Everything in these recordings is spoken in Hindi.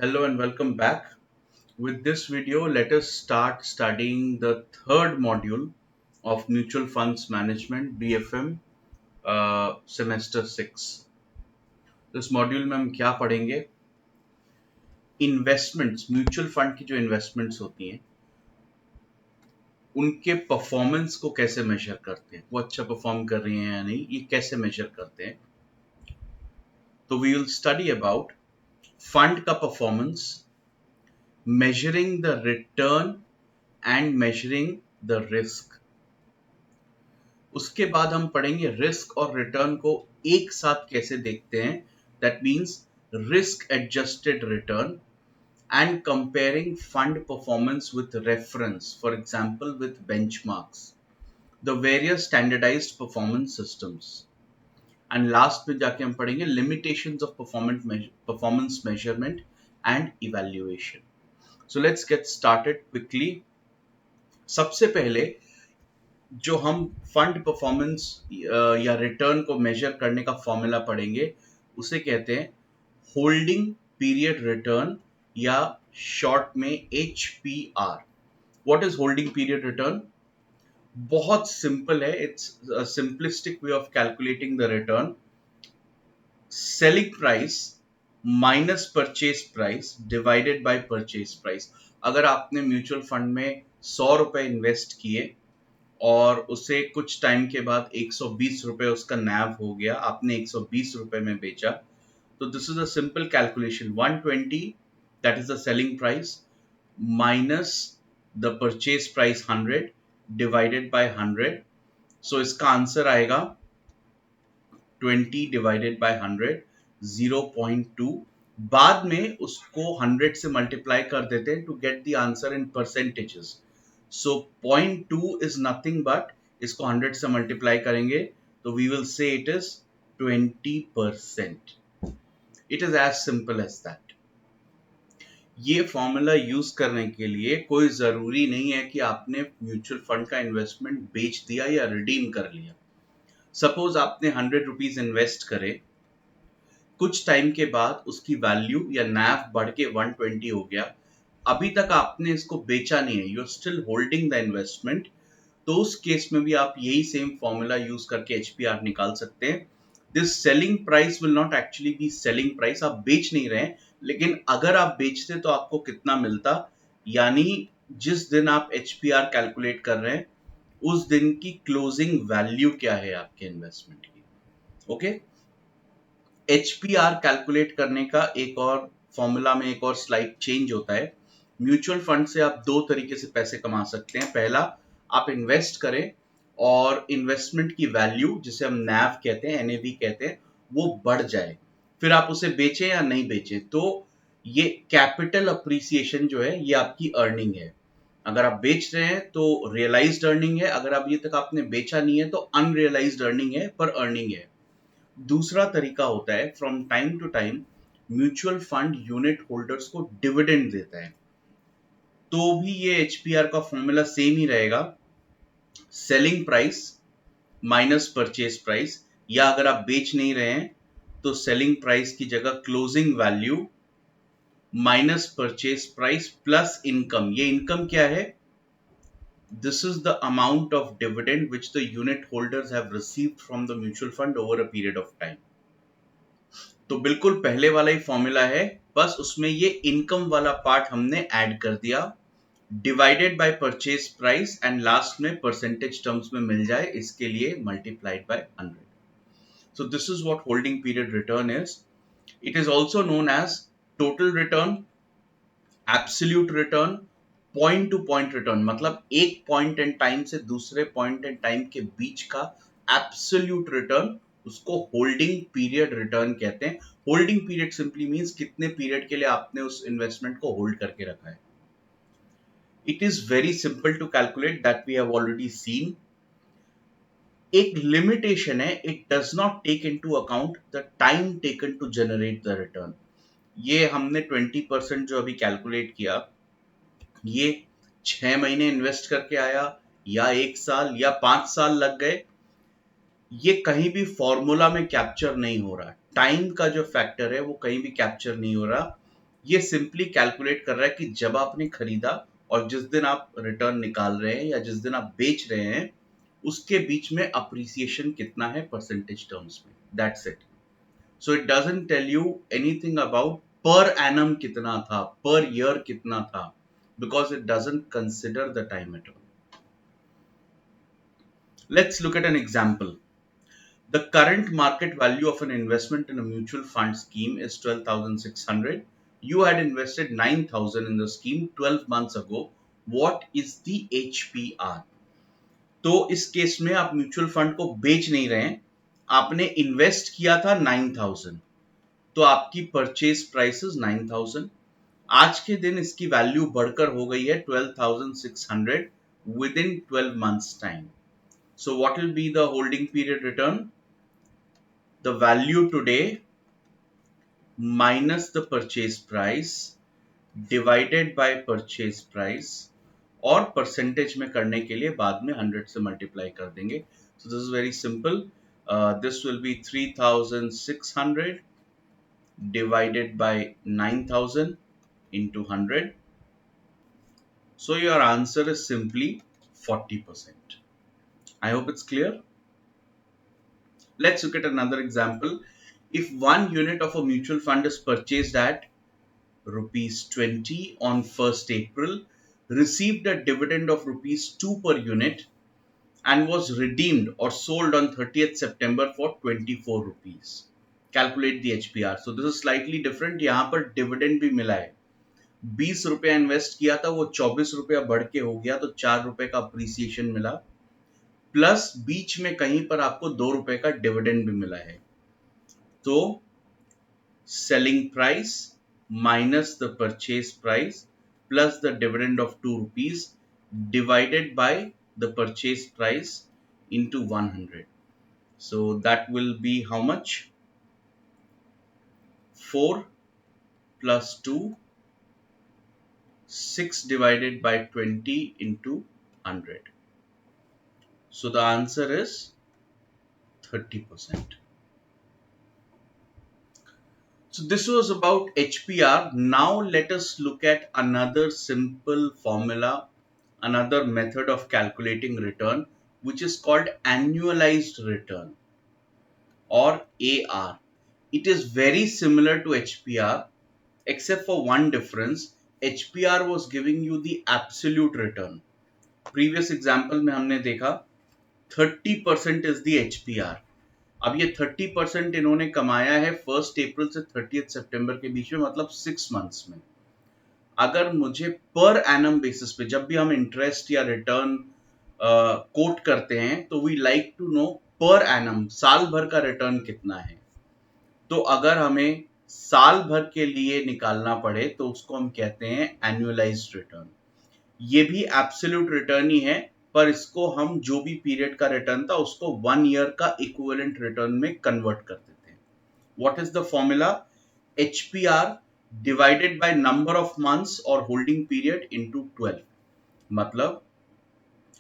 Hello and welcome back. With this video, let us start studying the third module of Mutual Funds Management BFM semester 6. इस मॉड्यूल में हम क्या पढ़ेंगे? इन्वेस्टमेंट्स, म्यूचुअल फंड की जो इन्वेस्टमेंट्स होती हैं उनके परफॉर्मेंस को कैसे मेजर करते हैं, वो अच्छा परफॉर्म कर रही हैं या नहीं, ये कैसे मेजर करते हैं. तो we will study about fund का performance, measuring the return and measuring the risk. उसके बाद हम पढ़ेंगे रिस्क और रिटर्न को एक साथ कैसे देखते हैं. That means risk adjusted return and comparing fund performance with reference, for example with benchmarks, the various standardized performance systems. And last में जाके हम पढ़ेंगे limitations of performance measurement and evaluation. So let's get started quickly. सबसे पहले जो हम फंड परफॉर्मेंस या रिटर्न को मेजर करने का फॉर्मूला पढ़ेंगे उसे कहते हैं होल्डिंग पीरियड रिटर्न या शॉर्ट में HPR. What is holding period return? बहुत सिंपल है. It's a simplistic way of calculating the return. Selling price minus purchase price divided by purchase price. अगर आपने म्यूचुअल फंड में 100 रुपए इन्वेस्ट किए और उसे कुछ टाइम के बाद 120 रुपए उसका नैव हो गया, आपने 120 रुपए में बेचा, तो this is a simple calculation. 120 that is the selling price minus the purchase price 100 divided by 100. सो इसका आंसर आएगा 20 डिवाइडेड बाय 100, 0.2. बाद में उसको 100 से मल्टीप्लाई कर देते हैं to get the answer in percentages. So 0.2 is nothing but इसको 100 से मल्टीप्लाई करेंगे तो we will say it is 20%. It is as simple as that. ये फॉर्मूला यूज करने के लिए कोई जरूरी नहीं है कि आपने म्यूचुअल फंड का इन्वेस्टमेंट बेच दिया या रिडीम कर लिया. सपोज आपने 100 रुपीज इन्वेस्ट करे, कुछ टाइम के बाद उसकी वैल्यू या नैव बढ़ के 120 हो गया, अभी तक आपने इसको बेचा नहीं है, you are still holding the investment, तो उस केस में भी आप यही सेम फॉर्मूला यूज करके HPR निकाल सकते हैं. This selling price will not actually be selling price. आप बेच नहीं रहे हैं, लेकिन अगर आप बेचते तो आपको कितना मिलता, यानी जिस दिन आप HPR कैलकुलेट कर रहे हैं उस दिन की क्लोजिंग वैल्यू क्या है आपके इन्वेस्टमेंट की. ओके. HPR कैलकुलेट करने का एक और फॉर्मूला में एक और स्लाइड चेंज होता है. म्यूचुअल फंड से आप दो तरीके से पैसे कमा सकते हैं. पहला, आप इन्वेस्ट करें और इन्वेस्टमेंट की वैल्यू, जिसे हम NAV कहते हैं, NAV कहते हैं, वो बढ़ जाए, फिर आप उसे बेचें या नहीं बेचें. तो ये कैपिटल अप्रिसिएशन जो है ये आपकी अर्निंग है. अगर आप बेच रहे हैं तो रियलाइज्ड अर्निंग है, अगर अभी तक आपने बेचा नहीं है तो अनरियलाइज्ड अर्निंग है, पर अर्निंग है. दूसरा तरीका होता है, from time to time mutual fund unit holders को डिविडेंड देता है, तो भी ये HPR का फॉर्मूला सेम ही रहेगा. Selling price minus purchase price, या अगर आप बेच नहीं रहे हैं तो सेलिंग प्राइस की जगह closing value minus purchase price plus income. ये इनकम क्या है? This is the amount of dividend which the unit holders have received from the mutual fund over a period of time. तो बिल्कुल पहले वाला ही फॉर्मूला है, बस उसमें ये इनकम वाला पार्ट हमने ऐड कर दिया, divided by purchase price, and last में परसेंटेज टर्म्स में मिल जाए इसके लिए multiplied by 100. So this is what holding period return is. It is also known as total return, absolute return, point to point return. मतलब एक पॉइंट एंड टाइम से दूसरे पॉइंट एंड टाइम के बीच का एब्सोल्यूट रिटर्न, उसको होल्डिंग पीरियड रिटर्न कहते हैं. होल्डिंग पीरियड सिंपली मींस कितने पीरियड के लिए आपने उस इन्वेस्टमेंट को होल्ड करके रखा है. It is very simple to calculate, that we have already seen. एक लिमिटेशन है, it does not take into account the time taken to generate the return. ये हमने 20% जो अभी कैलकुलेट किया, ये 6 महीने इन्वेस्ट करके आया या 1 साल या 5 साल लग गए, ये कहीं भी फॉर्मूला में कैप्चर नहीं हो रहा. टाइम का जो फैक्टर है वो कहीं भी कैप्चर नहीं हो रहा. ये सिंपली कैलकुलेट कर रहा है कि जब आपने खरीदा और जिस दिन आप रिटर्न निकाल रहे हैं या जिस दिन आप बेच रहे हैं उसके बीच में अप्रिसिएशन कितना है परसेंटेज टर्म्स में, that's it. So it doesn't tell you anything about per annum कितना था, पर ईयर कितना था, because it doesn't consider the time at all. Let's look at an example. The current market value of an investment in a mutual fund scheme is 12,600. You had invested 9,000 in the scheme 12 months ago. What is the HPR? तो इस केस में आप म्यूचुअल फंड को बेच नहीं रहे हैं, आपने इन्वेस्ट किया था 9,000, तो आपकी परचेज प्राइस इज 9,000. आज के दिन इसकी वैल्यू बढ़कर हो गई है 12,600 with in 12 months time. So what will be the holding period return? The value today minus the purchase price divided by purchase price, और परसेंटेज में करने के लिए बाद में 100 से मल्टीप्लाई कर देंगे. सो this is very simple. This will be 3,600 divided by 9,000 into 100. So your answer is simply 40%. I hope it's clear. Let's look at another example. If one unit of a mutual fund is purchased at rupees 20 on 1st April, received a dividend of rupees 2 per unit, and was redeemed or sold on 30th September for 24 rupees. Calculate the HPR. So this is slightly different. यहाँ पर dividend भी मिला है. 20 रुपया इन्वेस्ट किया था, वो 24 रुपया बढ़ के हो गया, तो 4 रुपए का अप्रिसिएशन मिला, प्लस बीच में कहीं पर आपको 2 रुपए का डिविडेंड भी मिला है. तो selling price minus the purchase price plus the dividend of 2 rupees divided by the purchase price into 100. So that will be how much? 4 plus 2, 6 divided by 20 into 100. So the answer is 30%. So this was about HPR. Now let us look at another simple formula, another method of calculating return, which is called annualized return or AR. It is very similar to HPR except for one difference. HPR was giving you the absolute return. Previous example में हमने देखा 30% is the HPR. अब ये 30% इन्होंने कमाया है 1 अप्रैल से 30 सितंबर के बीच में, मतलब 6 मंथ्स में. अगर मुझे पर एनम बेसिस पे जब भी हम इंटरेस्ट या रिटर्न कोट करते हैं तो we like to know per annum साल भर का रिटर्न कितना है. तो अगर हमें साल भर के लिए निकालना पड़े तो उसको हम कहते हैं एनुअलाइज्ड रिटर्न. ये भी एब्सोल्यूट रिटर्न ही है, पर इसको हम जो भी पीरियड का रिटर्न था उसको 1 ईयर का इक्विवेलेंट रिटर्न में कन्वर्ट कर देते हैं. What is the formula? HPR divided by number of months और होल्डिंग पीरियड इनटू 12. मतलब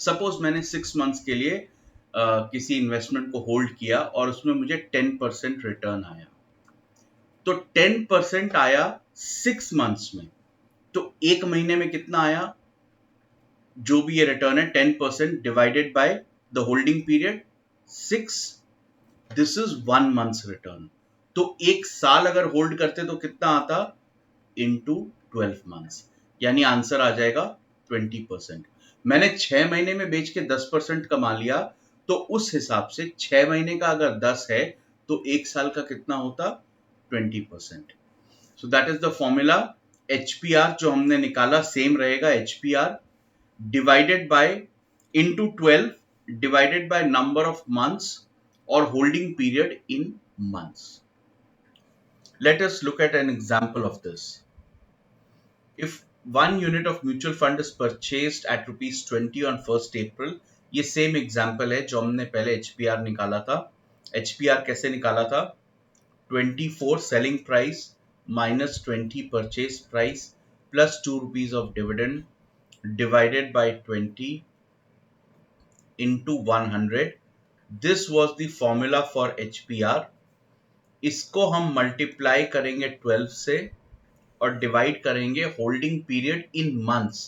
सपोज मैंने 6 मंथ्स के लिए किसी इन्वेस्टमेंट को होल्ड किया और उसमें मुझे 10% रिटर्न आया, तो 10% आया 6 मंथ्स में, तो एक महीने में कितना आया? जो भी ये रिटर्न है 10% divided by the holding period 6, this is 1 months return. तो एक साल अगर होल्ड करते तो कितना आता? इनटू 12 मंथ्स, यानी आंसर आ जाएगा 20%. मैंने 6 महीने में बेच के 10% कमा लिया, तो उस हिसाब से 6 महीने का अगर 10 है तो एक साल का कितना होता? 20%. So that is the formula. HPR जो हमने निकाला सेम रहेगा, HPR divided by into 12 divided by number of months or holding period in months. Let us look at an example of this. If one unit of mutual fund is purchased at rupees 20 on 1st April, ये सेम एग्जाम्पल है जो हमने पहले HPR निकाला था. HPR कैसे निकाला था? 24 selling price minus 20 purchase price plus 2 rupees of dividend divided by 20 into 100. This was the formula for HPR. इसको हम मल्टीप्लाई करेंगे 12 से और डिवाइड करेंगे holding period in months.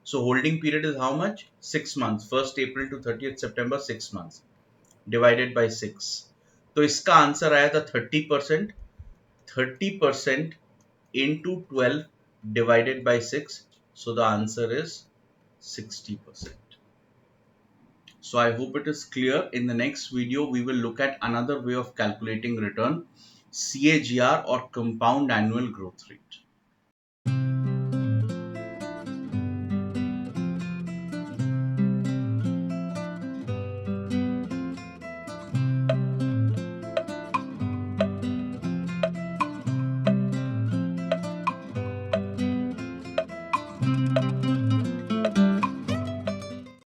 So holding period is how much? 6 months. 1st April to 30th September, 6 months divided by 6. तो इसका आंसर आया था 30%. 30% into 12 divided by 6. So the answer is 60%. So I hope it is clear. In the next video, we will look at another way of calculating return, CAGR or compound annual growth rate.